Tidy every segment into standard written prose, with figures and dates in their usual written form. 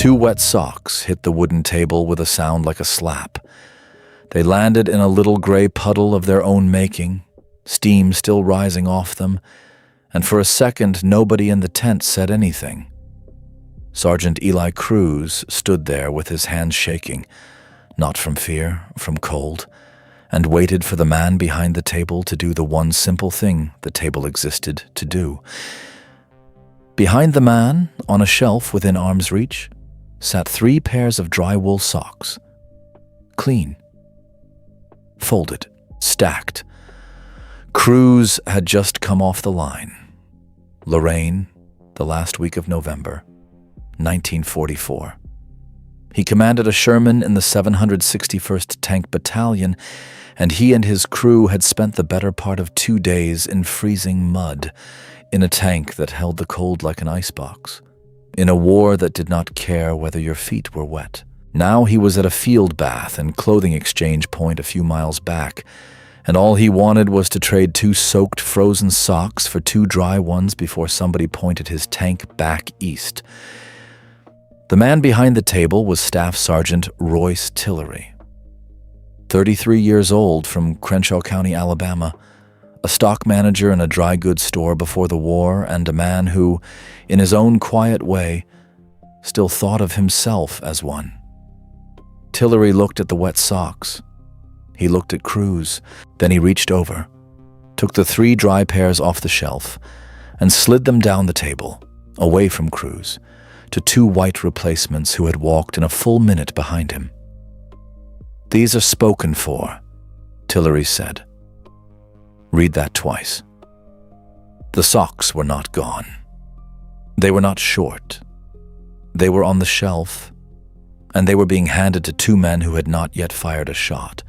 2 wet socks hit the wooden table with a sound like a slap. They landed in a little gray puddle of their own making, steam still rising off them, and for a second nobody in the tent said anything. Sergeant Eli Cruz stood there with his hands shaking, not from fear, from cold, and waited for the man behind the table to do the one simple thing the table existed to do. Behind the man, on a shelf within arm's reach, sat 3 pairs of dry wool socks. Clean. Folded. Stacked. Cruz had just come off the line. Lorraine, the last week of November, 1944. He commanded a Sherman in the 761st Tank Battalion, and he and his crew had spent the better part of 2 days in freezing mud, in a tank that held the cold like an icebox, in a war that did not care whether your feet were wet. Now he was at a field bath and clothing exchange point a few miles back, and all he wanted was to trade 2 soaked frozen socks for 2 dry ones before somebody pointed his tank back east. The man behind the table was Staff Sergeant Royce Tillery, 33 years old, from Crenshaw County, Alabama, a stock manager in a dry goods store before the war, and a man who, in his own quiet way, still thought of himself as one. Tillery looked at the wet socks. He looked at Cruz. Then he reached over, took the 3 dry pairs off the shelf, and slid them down the table, away from Cruz, to 2 white replacements who had walked in a full minute behind him. "These are spoken for," Tillery said. "Read that twice." The socks were not gone. They were not short. They were on the shelf, and they were being handed to 2 men who had not yet fired a shot,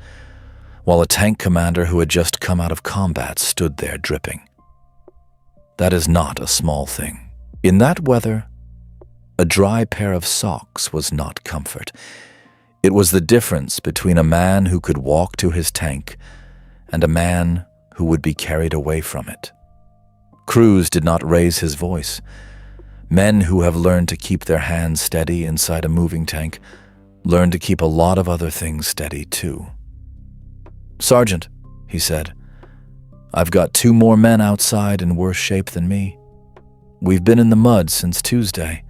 while a tank commander who had just come out of combat stood there dripping. That is not a small thing. In that weather, a dry pair of socks was not comfort. It was the difference between a man who could walk to his tank and a man who would be carried away from it. Cruz did not raise his voice. Men who have learned to keep their hands steady inside a moving tank learn to keep a lot of other things steady too. "Sergeant," he said, "I've got 2 more men outside in worse shape than me. We've been in the mud since Tuesday.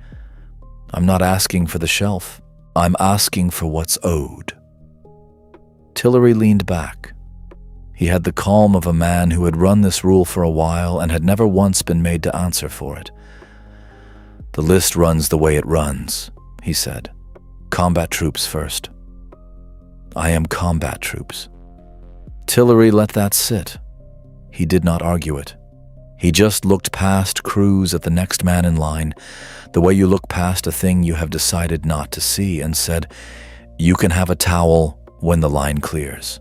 I'm not asking for the shelf. I'm asking for what's owed." Tillery leaned back. He had the calm of a man who had run this rule for a while and had never once been made to answer for it. "The list runs the way it runs," he said. "Combat troops first." "I am combat troops." Tillery let that sit. He did not argue it. He just looked past Cruz at the next man in line, the way you look past a thing you have decided not to see, and said, "You can have a towel when the line clears."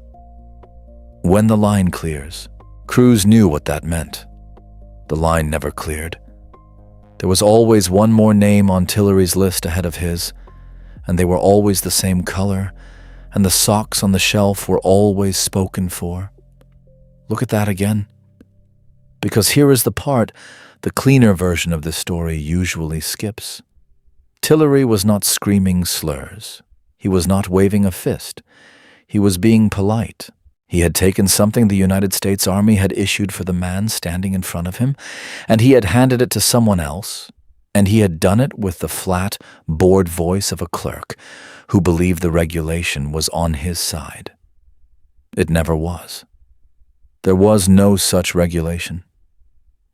When the line clears. Cruz knew what that meant. The line never cleared. There was always one more name on Tillery's list ahead of his, and they were always the same color, and the socks on the shelf were always spoken for. Look at that again. Because here is the part the cleaner version of this story usually skips. Tillery was not screaming slurs. He was not waving a fist. He was being polite. He had taken something the United States Army had issued for the man standing in front of him, and he had handed it to someone else, and he had done it with the flat, bored voice of a clerk who believed the regulation was on his side. It never was. There was no such regulation.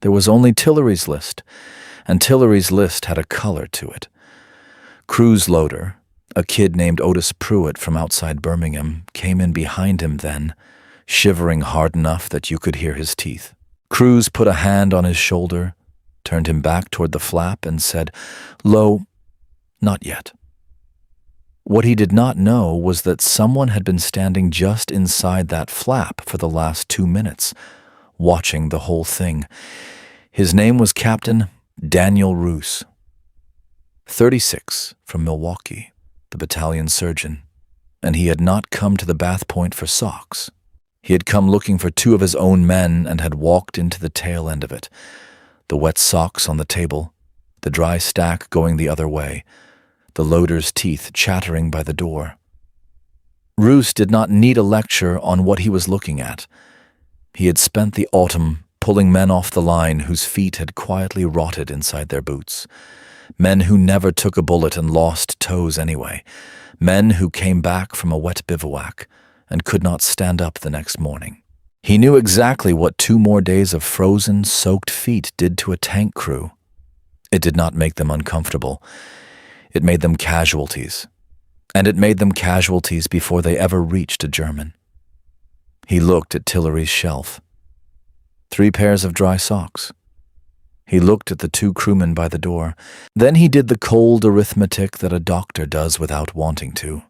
There was only Tillery's list, and Tillery's list had a color to it. Cruz Loader, a kid named Otis Pruitt from outside Birmingham, came in behind him then, shivering hard enough that you could hear his teeth. Cruz put a hand on his shoulder, turned him back toward the flap, and said, "Lo, not yet." What he did not know was that someone had been standing just inside that flap for the last 2 minutes, watching the whole thing. His name was Captain Daniel Roos, 36, from Milwaukee, the battalion surgeon, and he had not come to the bath point for socks. He had come looking for 2 of his own men and had walked into the tail end of it, the wet socks on the table, the dry stack going the other way, the loader's teeth chattering by the door. Roos did not need a lecture on what he was looking at. He had spent the autumn pulling men off the line whose feet had quietly rotted inside their boots, men who never took a bullet and lost toes anyway, men who came back from a wet bivouac and could not stand up the next morning. He knew exactly what 2 more days of frozen, soaked feet did to a tank crew. It did not make them uncomfortable. It made them casualties. And it made them casualties before they ever reached a German. He looked at Tillery's shelf. 3 pairs of dry socks. He looked at the 2 crewmen by the door. Then he did the cold arithmetic that a doctor does without wanting to.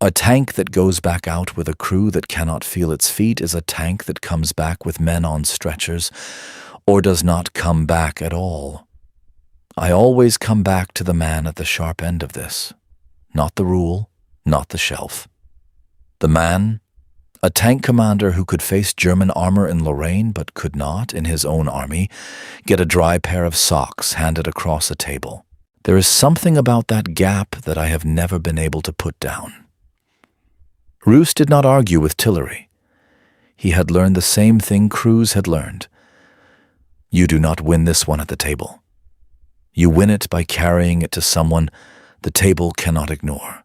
A tank that goes back out with a crew that cannot feel its feet is a tank that comes back with men on stretchers, or does not come back at all. I always come back to the man at the sharp end of this. Not the rule, not the shelf. The man, a tank commander who could face German armor in Lorraine but could not, in his own army, get a dry pair of socks handed across a table. There is something about that gap that I have never been able to put down. Roos did not argue with Tillery. He had learned the same thing crews had learned. You do not win this one at the table. You win it by carrying it to someone the table cannot ignore.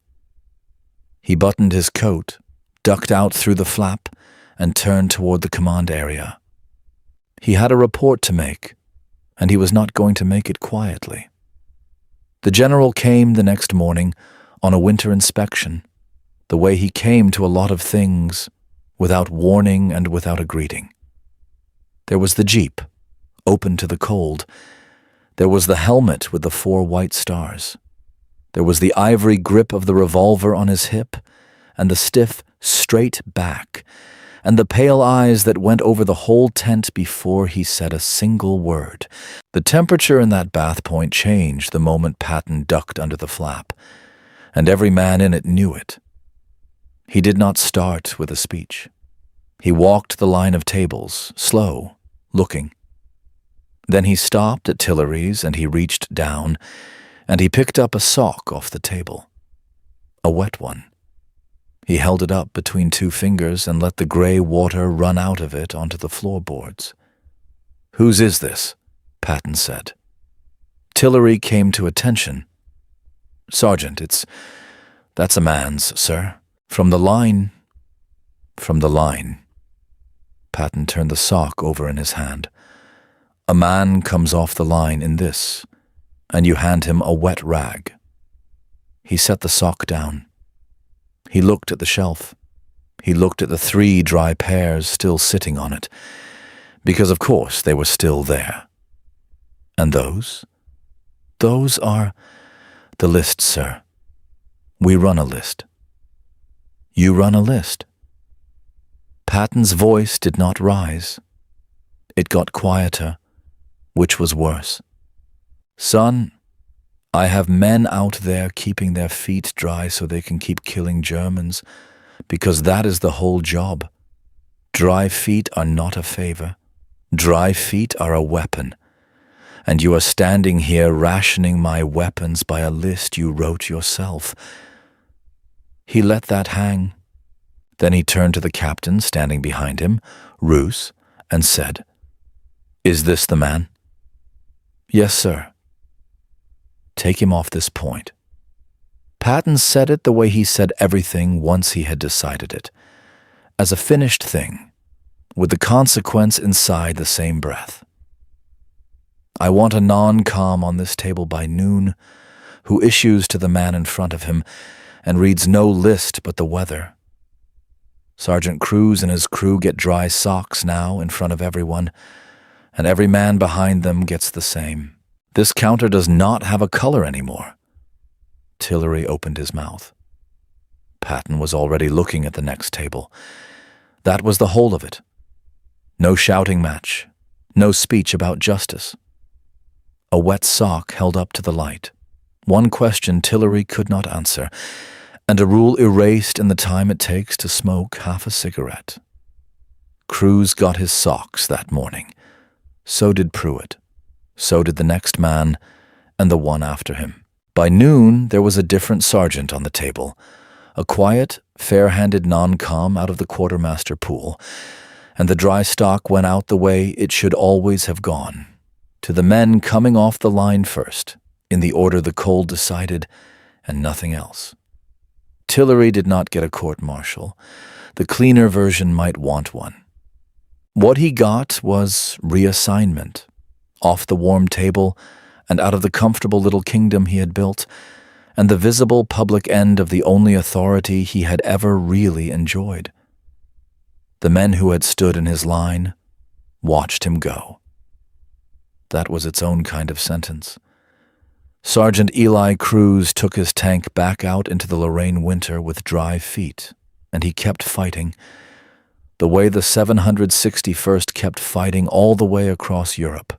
He buttoned his coat, ducked out through the flap, and turned toward the command area. He had a report to make, and he was not going to make it quietly. The general came the next morning on a winter inspection, the way he came to a lot of things, without warning and without a greeting. There was the jeep, open to the cold. There was the helmet with the 4 white stars. There was the ivory grip of the revolver on his hip, and the stiff, straight back, and the pale eyes that went over the whole tent before he said a single word. The temperature in that bath point changed the moment Patton ducked under the flap, and every man in it knew it. He did not start with a speech. He walked the line of tables, slow, looking. Then he stopped at Tillery's and he reached down, and he picked up a sock off the table. A wet one. He held it up between 2 fingers and let the gray water run out of it onto the floorboards. "Whose is this?" Patton said. Tillery came to attention. "Sergeant, that's a man's, sir. From the line." "From the line." Patton turned the sock over in his hand. "A man comes off the line in this, and you hand him a wet rag." He set the sock down. He looked at the shelf. He looked at the 3 dry pairs still sitting on it, because of course they were still there. "And those? Those are the list, sir. We run a list." "You run a list?" Patton's voice did not rise. It got quieter, which was worse. "Son, I have men out there keeping their feet dry so they can keep killing Germans, because that is the whole job. Dry feet are not a favor. Dry feet are a weapon. And you are standing here rationing my weapons by a list you wrote yourself." He let that hang. Then he turned to the captain standing behind him, Roos, and said, "Is this the man?" "Yes, sir." "Take him off this point." Patton said it the way he said everything once he had decided it, as a finished thing, with the consequence inside the same breath. "I want a non-com on this table by noon, who issues to the man in front of him and reads no list but the weather. Sergeant Cruz and his crew get dry socks now in front of everyone, and every man behind them gets the same. This counter does not have a color anymore." Tillery opened his mouth. Patton was already looking at the next table. That was the whole of it. No shouting match, no speech about justice. A wet sock held up to the light. One question Tillery could not answer, and a rule erased in the time it takes to smoke half a cigarette. Cruz got his socks that morning. So did Pruitt. So did the next man, and the one after him. By noon, there was a different sergeant on the table, a quiet, fair-handed non-com out of the quartermaster pool, and the dry stock went out the way it should always have gone, to the men coming off the line first, in the order the cold decided, and nothing else. Tillery did not get a court-martial. The cleaner version might want one. What he got was reassignment, off the warm table and out of the comfortable little kingdom he had built, and the visible public end of the only authority he had ever really enjoyed. The men who had stood in his line watched him go. That was its own kind of sentence. Sergeant Eli Cruz took his tank back out into the Lorraine winter with dry feet, and he kept fighting, the way the 761st kept fighting all the way across Europe.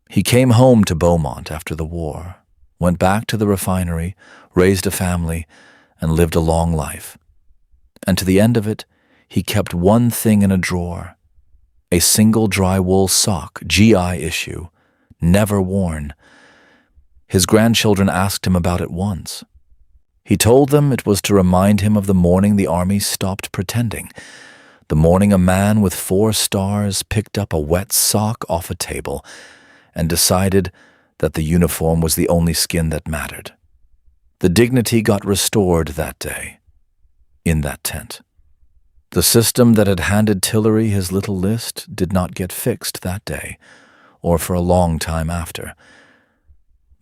He came home to Beaumont after the war, went back to the refinery, raised a family, and lived a long life. And to the end of it, he kept one thing in a drawer, a single dry wool sock, GI issue, never worn. His grandchildren asked him about it once. He told them it was to remind him of the morning the army stopped pretending, the morning a man with 4 stars picked up a wet sock off a table and decided that the uniform was the only skin that mattered. The dignity got restored that day, in that tent. The system that had handed Tillery his little list did not get fixed that day, or for a long time after.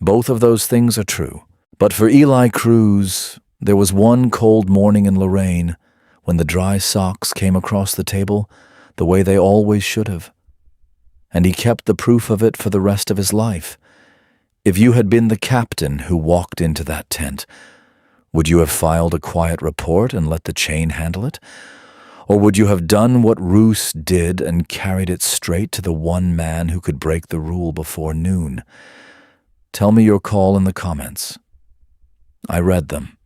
Both of those things are true, but for Eli Cruz, there was one cold morning in Lorraine when the dry socks came across the table the way they always should have. And he kept the proof of it for the rest of his life. If you had been the captain who walked into that tent, would you have filed a quiet report and let the chain handle it? Or would you have done what Roos did and carried it straight to the one man who could break the rule before noon? Tell me your call in the comments. I read them.